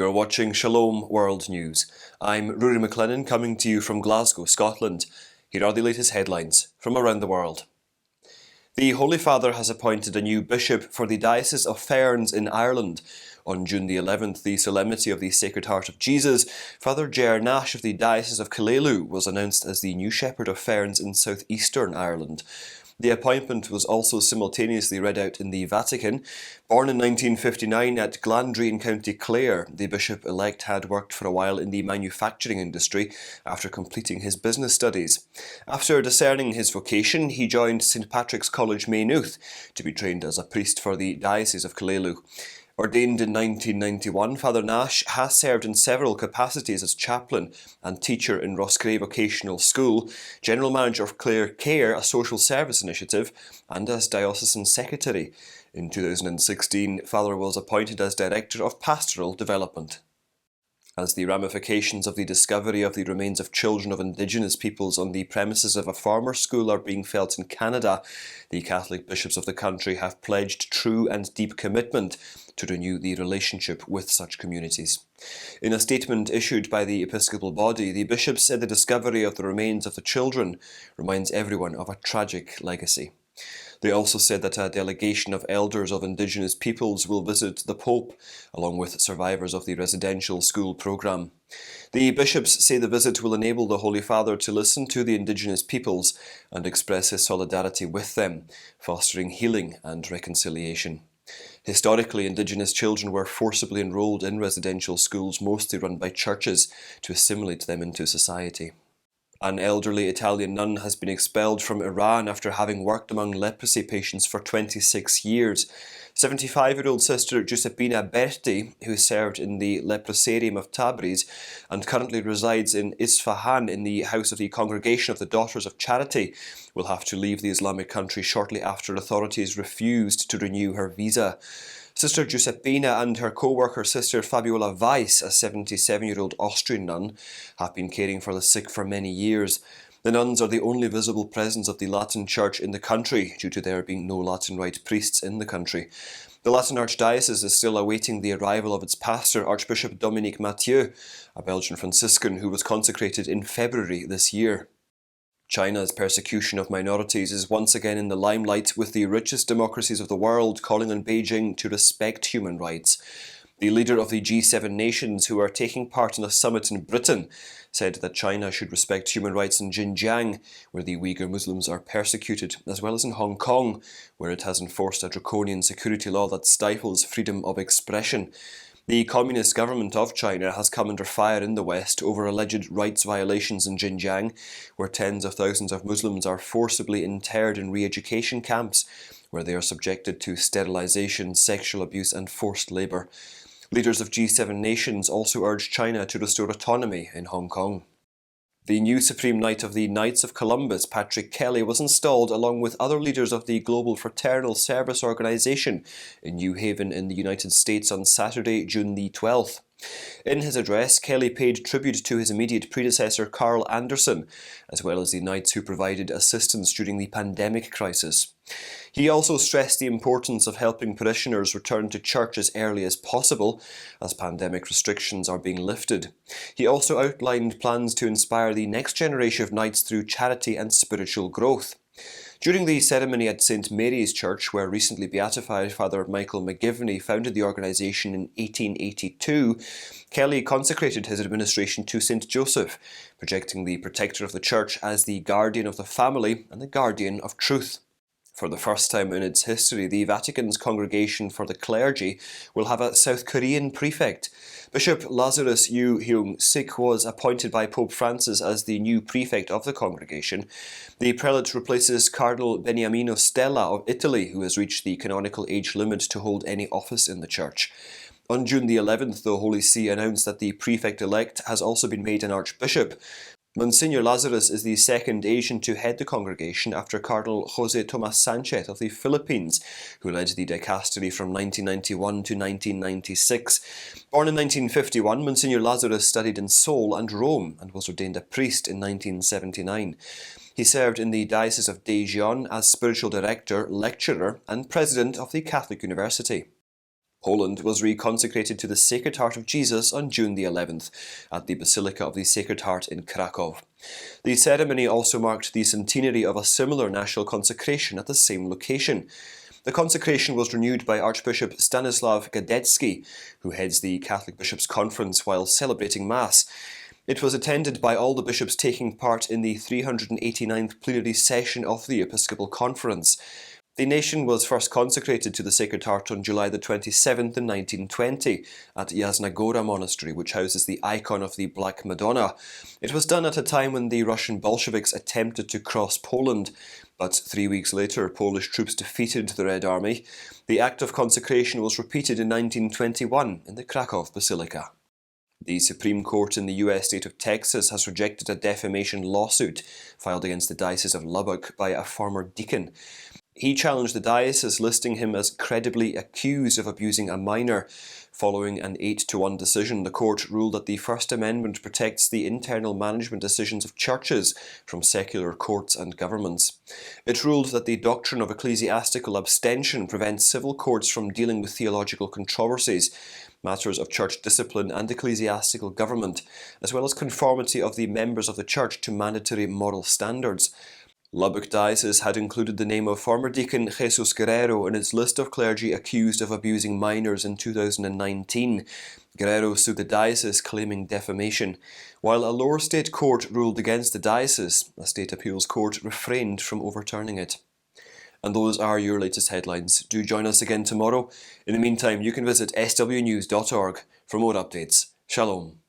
You're watching Shalom World News. I'm Rory McLennan coming to you from Glasgow, Scotland. Here are the latest headlines from around the world. The Holy Father has appointed a new bishop for the Diocese of Ferns in Ireland. On June the 11th, the Solemnity of the Sacred Heart of Jesus, Father Ger Nash of the Diocese of Killaloe was announced as the new shepherd of Ferns in Southeastern Ireland. The appointment was also simultaneously read out in the Vatican. Born in 1959 at Glandry in County Clare, the bishop-elect had worked for a while in the manufacturing industry after completing his business studies. After discerning his vocation, he joined St Patrick's College, Maynooth, to be trained as a priest for the Diocese of Killaloe. Ordained in 1991, Father Nash has served in several capacities as chaplain and teacher in Roscrea Vocational School, General Manager of Clare Care, a social service initiative, and as Diocesan Secretary. In 2016, Father was appointed as Director of Pastoral Development. As the ramifications of the discovery of the remains of children of Indigenous peoples on the premises of a former school are being felt in Canada, the Catholic bishops of the country have pledged true and deep commitment to renew the relationship with such communities. In a statement issued by the Episcopal body, the bishops said the discovery of the remains of the children reminds everyone of a tragic legacy. They also said that a delegation of elders of Indigenous peoples will visit the Pope, along with survivors of the residential school programme. The bishops say the visit will enable the Holy Father to listen to the Indigenous peoples and express his solidarity with them, fostering healing and reconciliation. Historically, Indigenous children were forcibly enrolled in residential schools, mostly run by churches, to assimilate them into society. An elderly Italian nun has been expelled from Iran after having worked among leprosy patients for 26 years. 75-year-old Sister Giuseppina Berti, who served in the leprosarium of Tabriz and currently resides in Isfahan in the house of the Congregation of the Daughters of Charity, will have to leave the Islamic country shortly after authorities refused to renew her visa. Sister Giuseppina and her co-worker Sister Fabiola Weiss, a 77-year-old Austrian nun, have been caring for the sick for many years. The nuns are the only visible presence of the Latin Church in the country, due to there being no Latin Rite priests in the country. The Latin Archdiocese is still awaiting the arrival of its pastor, Archbishop Dominique Mathieu, a Belgian Franciscan who was consecrated in February this year. China's persecution of minorities is once again in the limelight, with the richest democracies of the world calling on Beijing to respect human rights. The leader of the G7 nations, who are taking part in a summit in Britain, said that China should respect human rights in Xinjiang, where the Uyghur Muslims are persecuted, as well as in Hong Kong, where it has enforced a draconian security law that stifles freedom of expression. The Communist government of China has come under fire in the West over alleged rights violations in Xinjiang, where tens of thousands of Muslims are forcibly interred in re-education camps, where they are subjected to sterilization, sexual abuse and forced labor. Leaders of G7 nations also urged China to restore autonomy in Hong Kong. The new Supreme Knight of the Knights of Columbus, Patrick Kelly, was installed along with other leaders of the Global Fraternal Service Organization in New Haven in the United States on Saturday, June the 12th. In his address, Kelly paid tribute to his immediate predecessor, Carl Anderson, as well as the knights who provided assistance during the pandemic crisis. He also stressed the importance of helping parishioners return to church as early as possible, as pandemic restrictions are being lifted. He also outlined plans to inspire the next generation of knights through charity and spiritual growth. During the ceremony at St Mary's Church, where recently beatified Father Michael McGivney founded the organisation in 1882, Kelly consecrated his administration to St Joseph, projecting the protector of the Church as the guardian of the family and the guardian of truth. For the first time in its history, the Vatican's Congregation for the Clergy will have a South Korean prefect. Bishop Lazarus Yu Hyung-sik was appointed by Pope Francis as the new prefect of the congregation. The prelate replaces Cardinal Beniamino Stella of Italy, who has reached the canonical age limit to hold any office in the Church. On June the 11th, the Holy See announced that the prefect-elect has also been made an archbishop. Monsignor Lazarus is the second Asian to head the congregation after Cardinal Jose Tomas Sanchez of the Philippines, who led the dicastery from 1991 to 1996. Born in 1951, Monsignor Lazarus studied in Seoul and Rome and was ordained a priest in 1979. He served in the Diocese of Daejeon as spiritual director, lecturer and president of the Catholic University. Poland was reconsecrated to the Sacred Heart of Jesus on June the 11th at the Basilica of the Sacred Heart in Krakow. The ceremony also marked the centenary of a similar national consecration at the same location. The consecration was renewed by Archbishop Stanislaw Gadecki, who heads the Catholic Bishops' Conference, while celebrating Mass. It was attended by all the bishops taking part in the 389th plenary session of the Episcopal Conference. The nation was first consecrated to the Sacred Heart on July the 27th in 1920 at Jasna Gora Monastery, which houses the icon of the Black Madonna. It was done at a time when the Russian Bolsheviks attempted to cross Poland, but 3 weeks later Polish troops defeated the Red Army. The act of consecration was repeated in 1921 in the Krakow Basilica. The Supreme Court in the U.S. state of Texas has rejected a defamation lawsuit filed against the Diocese of Lubbock by a former deacon. He challenged the diocese, listing him as credibly accused of abusing a minor. Following an 8-1 decision, the court ruled that the First Amendment protects the internal management decisions of churches from secular courts and governments. It ruled that the doctrine of ecclesiastical abstention prevents civil courts from dealing with theological controversies, matters of church discipline and ecclesiastical government, as well as conformity of the members of the church to mandatory moral standards. Lubbock Diocese had included the name of former deacon Jesus Guerrero in its list of clergy accused of abusing minors in 2019. Guerrero sued the diocese, claiming defamation. While a lower state court ruled against the diocese, a state appeals court refrained from overturning it. And those are your latest headlines. Do join us again tomorrow. In the meantime, you can visit swnews.org for more updates. Shalom.